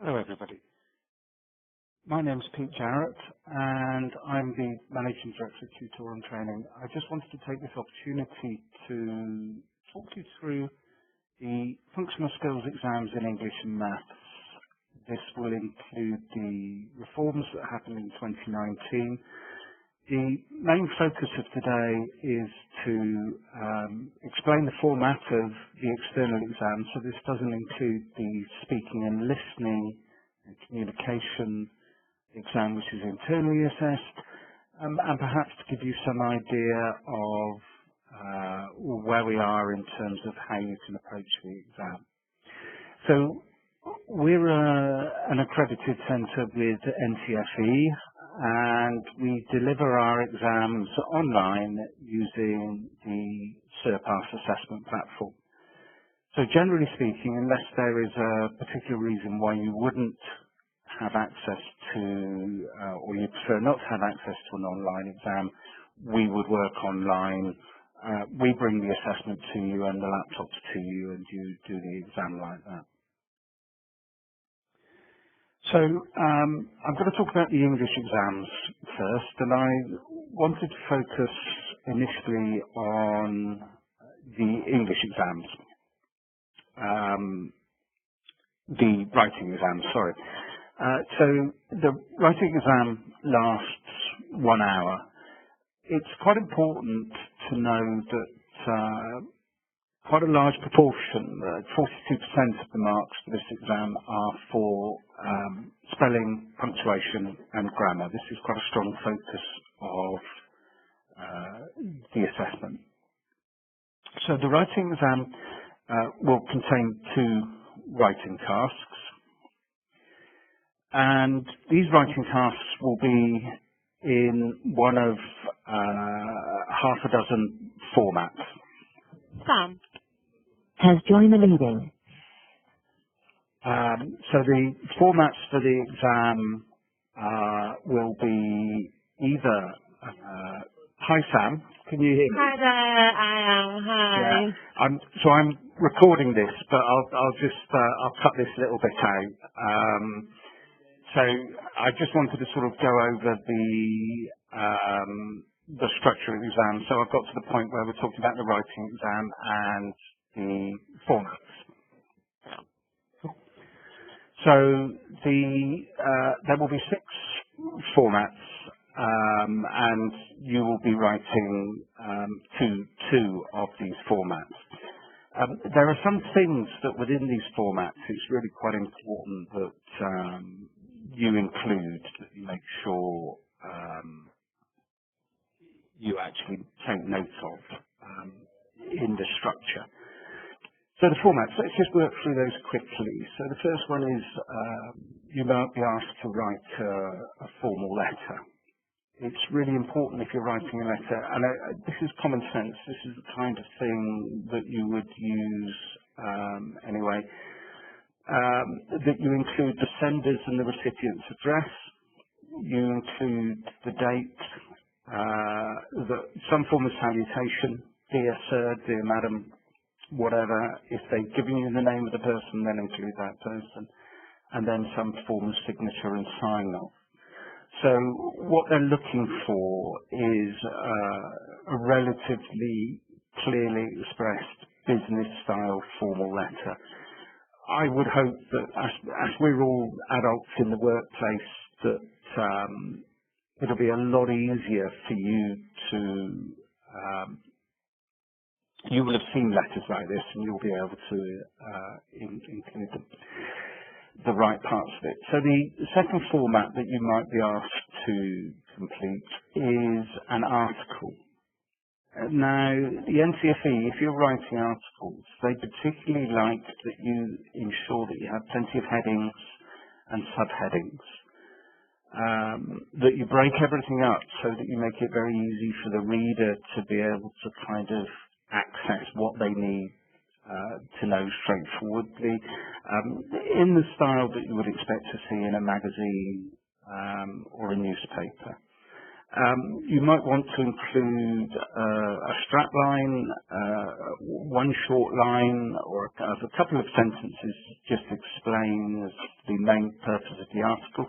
Hello, everybody. My name's Pete Jarrett, and I'm the Managing Director of Tutoring Training. I just wanted to take this opportunity to talk you through the functional skills exams in English and Maths. This will include the reforms that happened in 2019. The main focus of today is to explain the format of the external exam. So this doesn't include the speaking and listening and communication exam, which is internally assessed, and perhaps to give you some idea of where we are in terms of how you can approach the exam. So we're an accredited centre with NCFE, and we deliver our exams online using the Surpass assessment platform. So generally speaking, unless there is a particular reason why you wouldn't have access to, or you prefer not to have access to an online exam, we would work online. We bring the assessment to you and the laptops to you, and you do the exam like that. So I'm going to talk about the English exams first, and I wanted to focus initially on the English exams, the writing exams, sorry. So the writing exam lasts 1 hour. It's quite important to know that quite a large proportion, 42% of the marks for this exam are for spelling, punctuation and grammar. This is quite a strong focus of the assessment. So the writing exam will contain 2 writing tasks, and these writing tasks will be in one of half a dozen formats. Sam has joined the meeting. So the formats for the exam will be either, hi Sam, can you hear me? Hi there, I am. Hi. Yeah, I'm recording this, but I'll just I'll cut this little bit out. So I just wanted to sort of go over the structure of the exam. So I've got to the point where we're talking about the writing exam and the formats. So there will be 6 formats, and you will be writing two of these formats. There are some things that within these formats it's really quite important that you include, that you make sure you actually take note of in the structure. So the formats, let's just work through those quickly. So the first one is you might be asked to write a formal letter. It's really important if you're writing a letter, and this is common sense, this is the kind of thing that you would use anyway, that you include the sender's and the recipient's address, you include the date, some form of salutation, dear sir, dear madam, whatever. If they've given you the name of the person, then include that person, and then some form of signature and sign-off. So what they're looking for is a relatively clearly expressed business-style formal letter. I would hope that as we're all adults in the workplace, that it'll be a lot easier for you to you will have seen letters like this, and you'll be able to include the right parts of it. So the second format that you might be asked to complete is an article. Now, the NCFE, if you're writing articles, they particularly like that you ensure that you have plenty of headings and subheadings, that you break everything up so that you make it very easy for the reader to be able to kind of access what they need to know straightforwardly, in the style that you would expect to see in a magazine or a newspaper. You might want to include a strapline, one short line, or a couple of sentences just explain the main purpose of the article.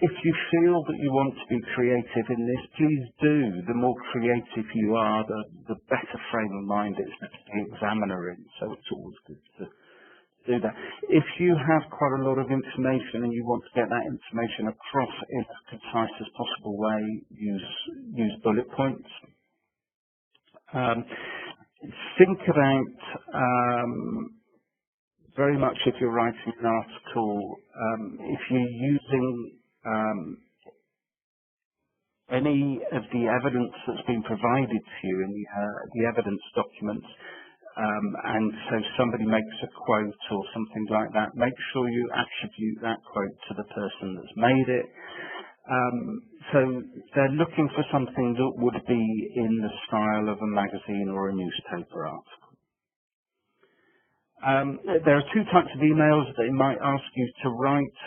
If you feel that you want to be creative in this, please do. The more creative you are, the better frame of mind it's the examiner in. So it's always good to do that. If you have quite a lot of information and you want to get that information across in as concise as possible way, use bullet points. Think about very much if you're writing an article, if you're using any of the evidence that's been provided to you in the evidence documents, and so somebody makes a quote or something like that, make sure you attribute that quote to the person that's made it. So they're looking for something that would be in the style of a magazine or a newspaper article. There are two types of emails they might ask you to write,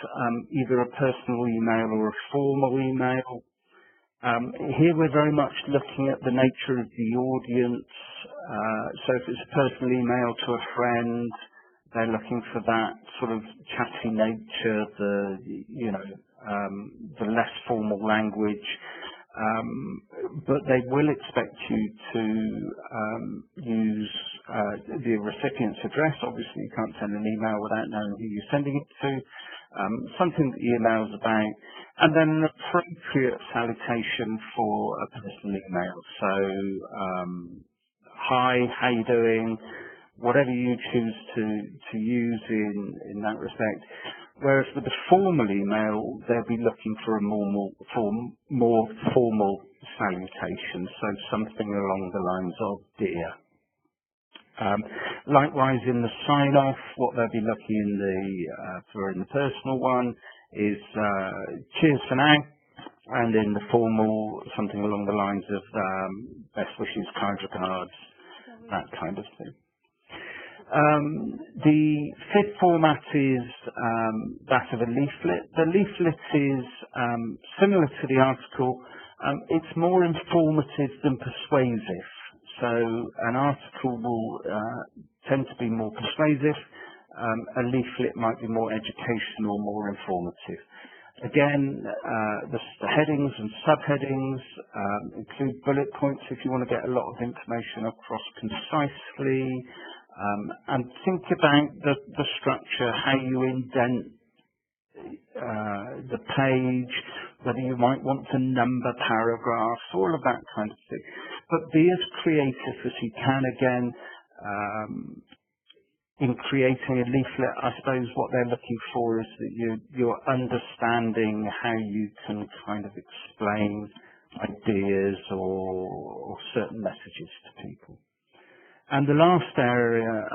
either a personal email or a formal email. Here we're very much looking at the nature of the audience. So if it's a personal email to a friend, they're looking for that sort of chatty nature, the less formal language. But they will expect you to use the recipient's address. Obviously, you can't send an email without knowing who you're sending it to. Something that the email's about, and then an appropriate salutation for a personal email. So, hi, how you doing? Whatever you choose to use in that respect. Whereas with the formal email, they'll be looking for a more formal salutation, so something along the lines of dear. Likewise, in the sign-off, what they'll be looking for in the personal one is cheers for now, and in the formal, something along the lines of best wishes, kind regards, that kind of thing. The fifth format is that of a leaflet. The leaflet is similar to the article. It's more informative than persuasive. So an article will tend to be more persuasive. A leaflet might be more educational, more informative. Again, the headings and subheadings include bullet points if you want to get a lot of information across concisely. And think about the structure, how you indent the page, whether you might want to number paragraphs, all of that kind of thing. But be as creative as you can. Again, in creating a leaflet, I suppose what they're looking for is that you're understanding how you can kind of explain ideas or certain messages to people. And the last area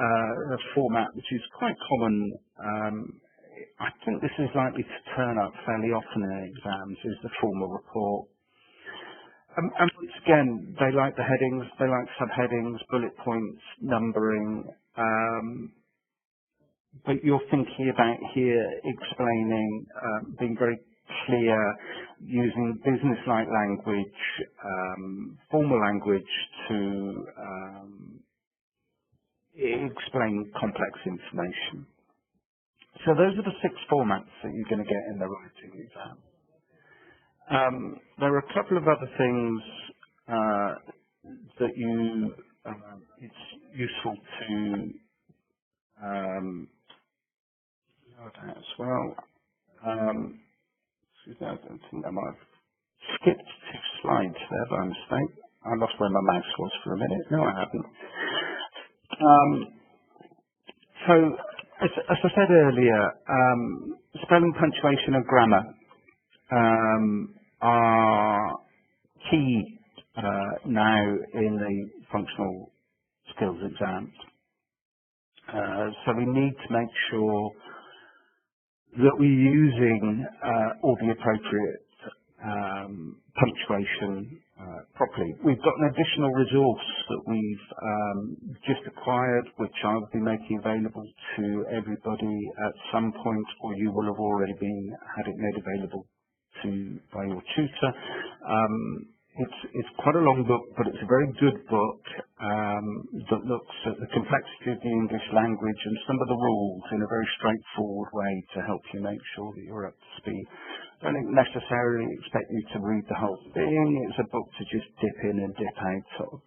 of format, which is quite common, I think this is likely to turn up fairly often in exams, is the formal report. And once again, they like the headings, they like subheadings, bullet points, numbering, but you're thinking about here explaining, being very clear, using business-like language, formal language to explain complex information. So those are the 6 formats that you're going to get in the writing exam. There are a couple of other things that it's useful to know about as well. Excuse me, I don't think I might have skipped 2 slides there by mistake. I lost where my mouse was for a minute. No, I haven't. So, as I said earlier, spelling, punctuation and grammar are key now in the functional skills exams. So we need to make sure that we're using all the appropriate punctuation properly. We've got an additional resource that we've just acquired, which I will be making available to everybody at some point, or you will have already had it made available by your tutor. It's quite a long book, but it's a very good book that looks at the complexity of the English language and some of the rules in a very straightforward way to help you make sure that you're up to speed. I don't necessarily expect you to read the whole thing. It's a book to just dip in and dip out of.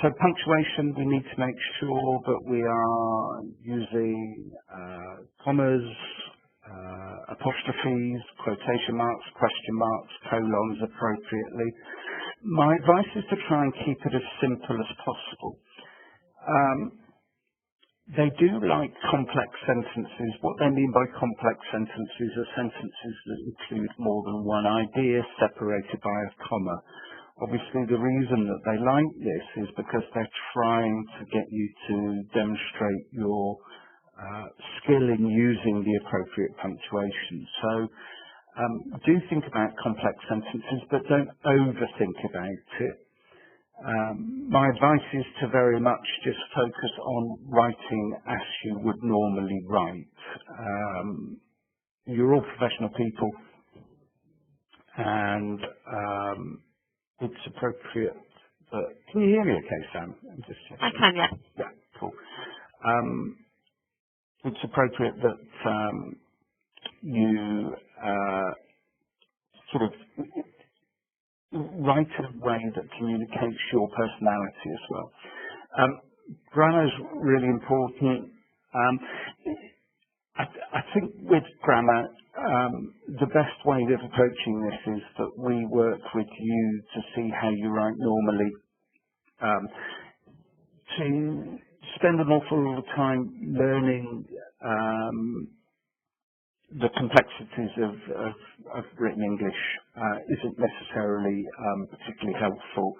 So punctuation, we need to make sure that we are using commas, apostrophes, quotation marks, question marks, colons appropriately. My advice is to try and keep it as simple as possible. They do like complex sentences. What they mean by complex sentences are sentences that include more than one idea separated by a comma. Obviously, the reason that they like this is because they're trying to get you to demonstrate your skill in using the appropriate punctuation. So do think about complex sentences, but don't overthink about it. My advice is to very much just focus on writing as you would normally write. You're all professional people, and it's appropriate that... Can you hear me okay, Sam? I'm just checking. I can, yeah. Yeah, cool. It's appropriate that you sort of write in a way that communicates your personality as well. Grammar is really important. I think with grammar, the best way of approaching this is that we work with you to see how you write normally. To spend an awful lot of time learning the complexities of written English isn't necessarily particularly helpful.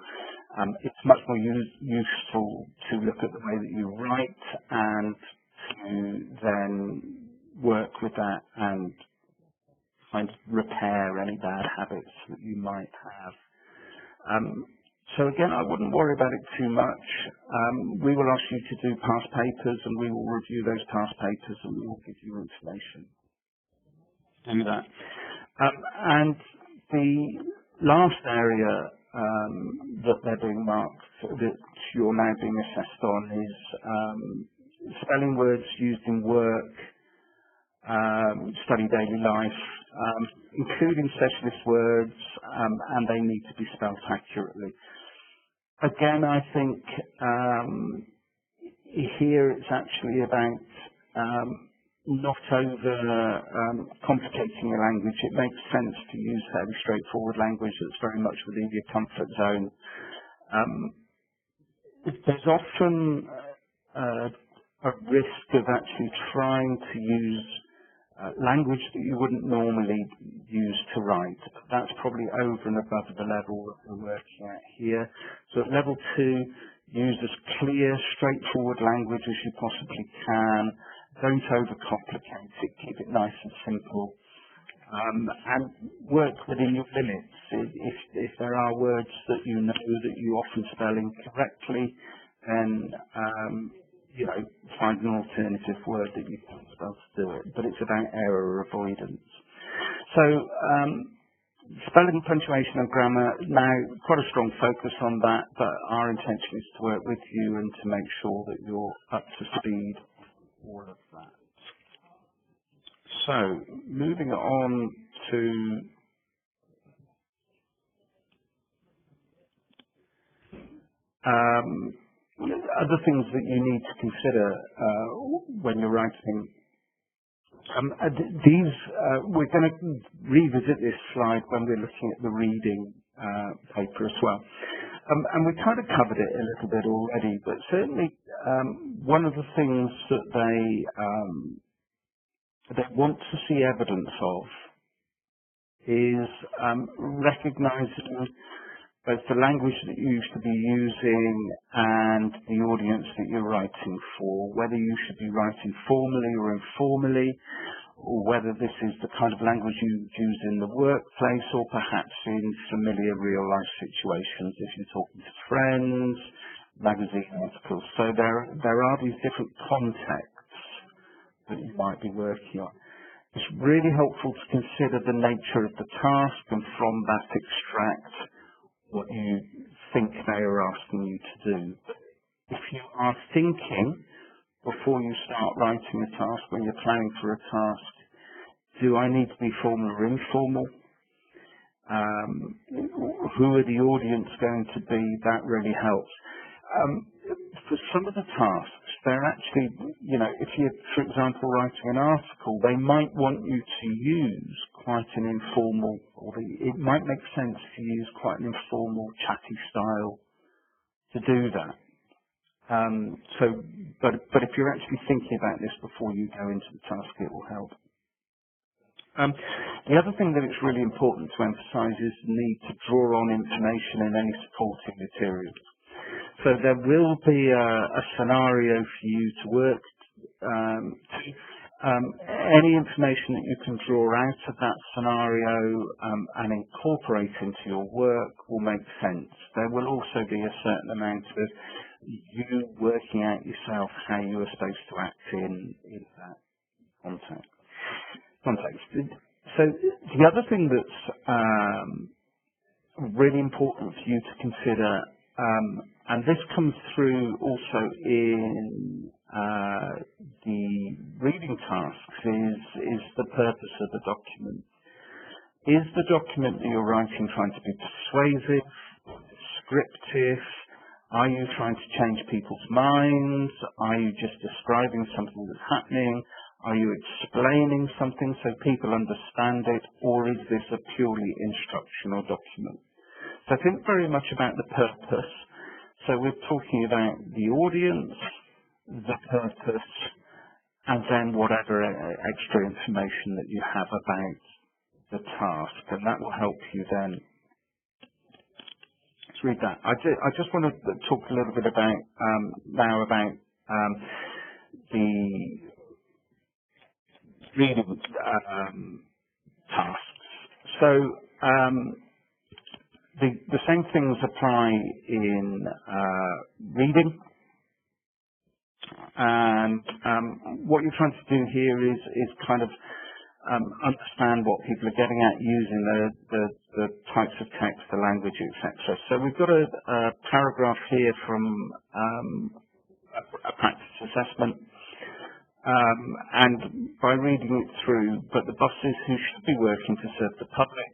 It's much more useful to look at the way that you write and to then work with that and kind of repair any bad habits that you might have. So again, I wouldn't worry about it too much. We will ask you to do past papers, and we will review those past papers, and we will give you information. Do that. And the last area that they're being marked, that you're now being assessed on, is spelling words used in work, study daily life, including specialist words, and they need to be spelled accurately. Again, I think here it's actually about not over complicating your language. It makes sense to use fairly straightforward language that's very much within your comfort zone. There's often a risk of actually trying to use language that you wouldn't normally use to write. That's probably over and above the level that we're working at here. So at level 2, use as clear, straightforward language as you possibly can. Don't overcomplicate it. Keep it nice and simple. And work within your limits. If there are words that you know that you often spell incorrectly, then find an alternative word that you can spell to do it. But it's about error avoidance. So spelling, punctuation and grammar, now quite a strong focus on that, but our intention is to work with you and to make sure that you're up to speed with all of that. So moving on to other things that you need to consider when you're writing. We're going to revisit this slide when we're looking at the reading paper as well. And we kind of covered it a little bit already, but certainly one of the things that they want to see evidence of is recognizing both the language that you used to be using and the audience that you're writing for, whether you should be writing formally or informally, or whether this is the kind of language you use in the workplace or perhaps in familiar real-life situations if you're talking to friends, magazine articles. So there are these different contexts that you might be working on. It's really helpful to consider the nature of the task and from that extract what you think they are asking you to do. If you are thinking before you start writing a task, when you're planning for a task, do I need to be formal or informal? Who are the audience going to be? That really helps. For some of the tasks, they're actually, if you're, for example, writing an article, they might want you to use quite an informal, it might make sense to use quite an informal, chatty style to do that. But if you're actually thinking about this before you go into the task, it will help. The other thing that it's really important to emphasise is the need to draw on information in any supporting materials. So there will be a scenario for you to work to. Any information that you can draw out of that scenario and incorporate into your work will make sense. There will also be a certain amount of you working out yourself how you are supposed to act in that context. So the other thing that's really important for you to consider, and this comes through also in the reading tasks, is the purpose of the document. Is the document that you're writing trying to be persuasive, descriptive? Are you trying to change people's minds? Are you just describing something that's happening? Are you explaining something so people understand it? Or is this a purely instructional document? So think very much about the purpose. So we're talking about the audience, the purpose, and then whatever extra information that you have about the task. And that will help you then. Let's read that. I just want to talk a little bit about now about the reading tasks. So the same things apply in reading, and what you're trying to do here is kind of understand what people are getting at using the types of text, the language, etc. So we've got a paragraph here from a practice assessment. And by reading it through, but the bosses who should be working to serve the public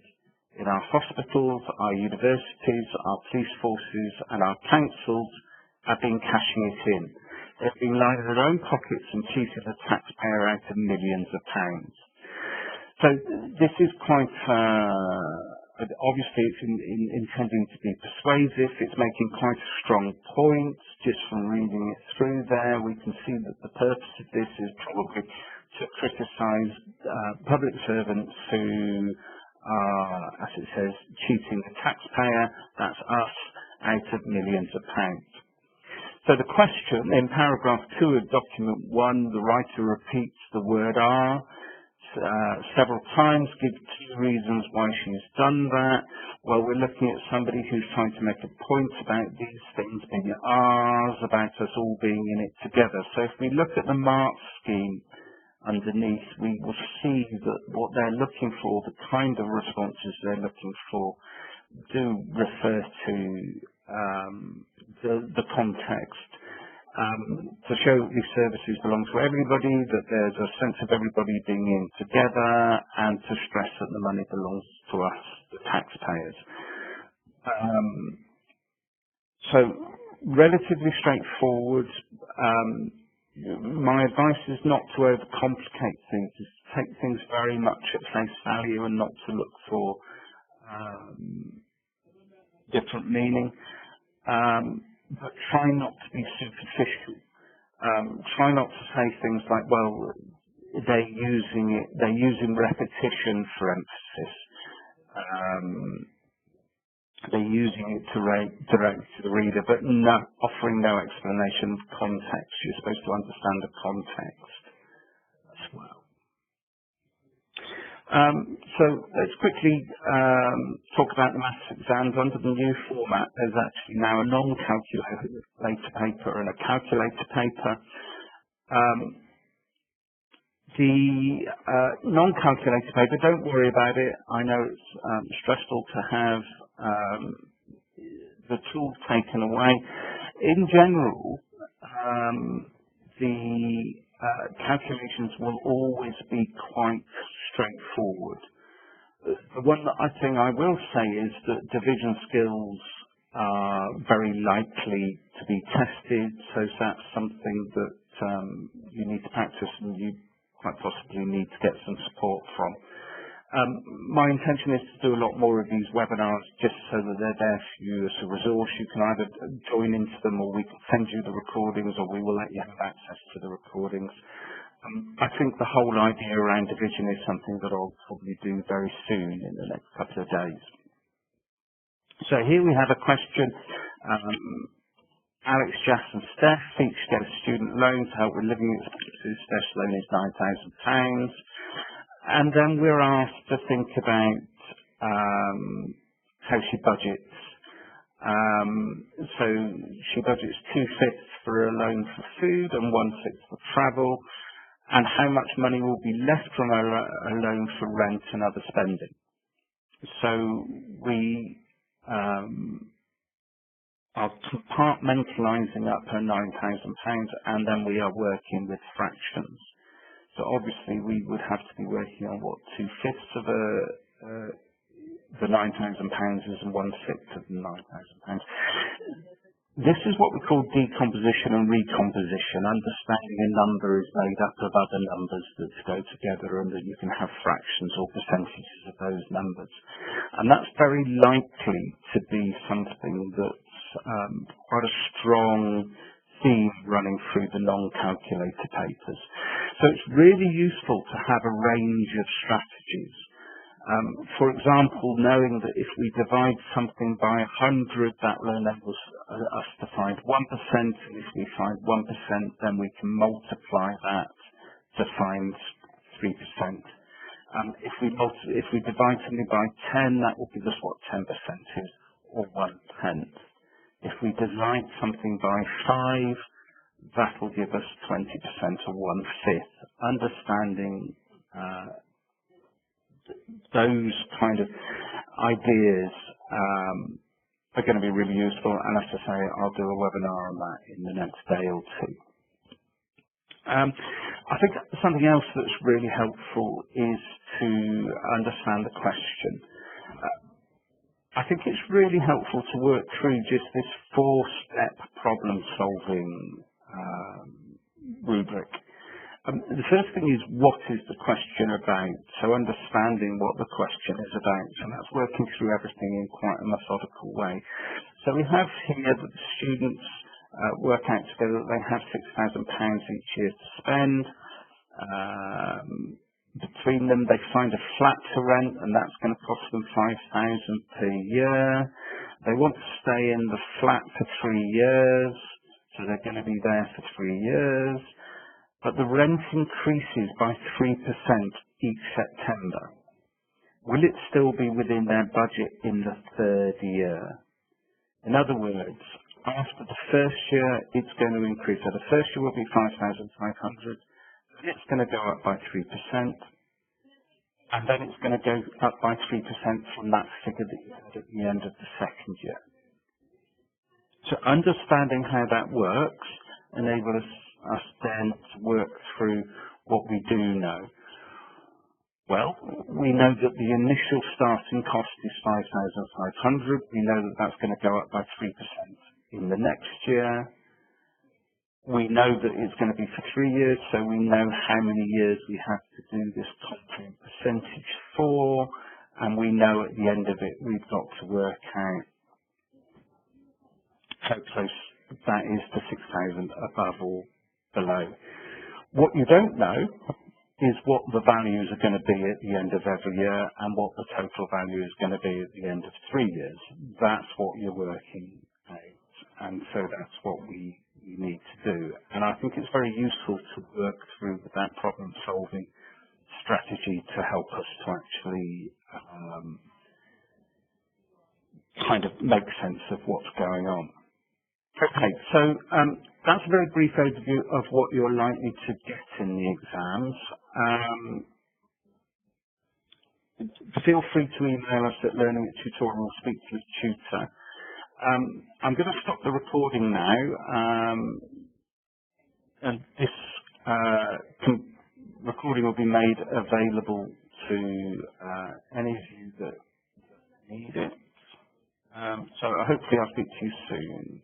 in our hospitals, our universities, our police forces and our councils have been cashing it in. They've been lining their own pockets and cheating the taxpayer out of millions of pounds. So this is quite, obviously it's intending to be persuasive. It's making quite a strong point. Just from reading it through there, we can see that the purpose of this is probably to criticise public servants who are, as it says, cheating the taxpayer, that's us, out of millions of pounds. So the question in paragraph 2 of document 1, the writer repeats the word "are" several times, gives 2 reasons why she's done that. Well, we're looking at somebody who's trying to make a point about these things being ours, about us all being in it together. So if we look at the mark scheme underneath, we will see that what they're looking for, the kind of responses they're looking for, do refer to the context. To show that these services belong to everybody, that there's a sense of everybody being in together, and to stress that the money belongs to us, the taxpayers. So, relatively straightforward. My advice is not to overcomplicate things, is to take things very much at face value and not to look for different meaning. But try not to be superficial. Try not to say things like, well, they're using repetition for emphasis. They're using it to direct to the reader, but offering no explanation of context. You're supposed to understand the context as well. So let's quickly talk about the maths exams. Under the new format, there's actually now a non-calculator paper and a calculator paper. The non-calculator paper, don't worry about it. I know it's stressful to have the tool taken away. In general, the calculations will always be quite straightforward. The one thing I will say is that division skills are very likely to be tested, so that's something that you need to practice and you quite possibly need to get some support from. My intention is to do a lot more of these webinars just so that they're there for you as a resource. You can either join into them or we can send you the recordings or we will let you have access to the recordings. I think the whole idea around division is something that I'll probably do very soon in the next couple of days. So here we have a question. Alex, Jas and Steph each get a student loan to help with living expenses. Steph's loan is £9,000. And then we're asked to think about how she budgets. So she budgets 2/5 for a loan for food and 1/6 for travel, and how much money will be left from a loan for rent and other spending. So we are compartmentalising up her £9,000, and then we are working with fractions. So obviously we would have to be working on what 2/5 of the £9,000 is and 1/6 of the £9,000. This is what we call decomposition and recomposition, understanding a number is made up of other numbers that go together and that you can have fractions or percentages of those numbers. And that's very likely to be something that's quite a strong theme running through the non-calculator papers. So it's really useful to have a range of strategies. For example, knowing that if we divide something by 100, that will enable us to find 1%, and if we find 1%, then we can multiply that to find 3%. If we divide something by 10, that will give us what 10% is, or 1/10. If we divide something by 5, that will give us 20% or 1/5. Understanding those kind of ideas are going to be really useful, and as I say, I'll do a webinar on that in the next day or two. I think something else that's really helpful is to understand the question. I think it's really helpful to work through just this 4-step problem-solving rubric. The first thing is, what is the question about? So understanding what the question is about, and that's working through everything in quite a methodical way. So we have here that the students work out together that they have £6,000 each year to spend. Between them, they find a flat to rent, and that's going to cost them £5,000 per year. They want to stay in the flat for 3 years, so they're going to be there for 3 years. But the rent increases by 3% each September. Will it still be within their budget in the 3rd year? In other words, after the 1st year, it's going to increase. So the 1st year will be 5,500. It's going to go up by 3%, and then it's going to go up by 3% from that figure that you had at the end of the 2nd year. So understanding how that works enables us then to work through what we do know. Well, we know that the initial starting cost is 5,500. We know that that's going to go up by 3% in the next year. We know that it's going to be for 3 years, so we know how many years we have to do this compound percentage for, and we know at the end of it we've got to work out how close that is to 6,000 above or below. What you don't know is what the values are going to be at the end of every year and what the total value is going to be at the end of 3 years. That's what you're working out, and so that's what we need to do. And I think it's very useful to work through that problem-solving strategy to help us to actually kind of make sense of what's going on. Okay, so that's a very brief overview of what you're likely to get in the exams. Feel free to email us at learning@tutorial or speak to the tutor. I'm going to stop the recording now, and this recording will be made available to any of you that need it. So hopefully I'll speak to you soon.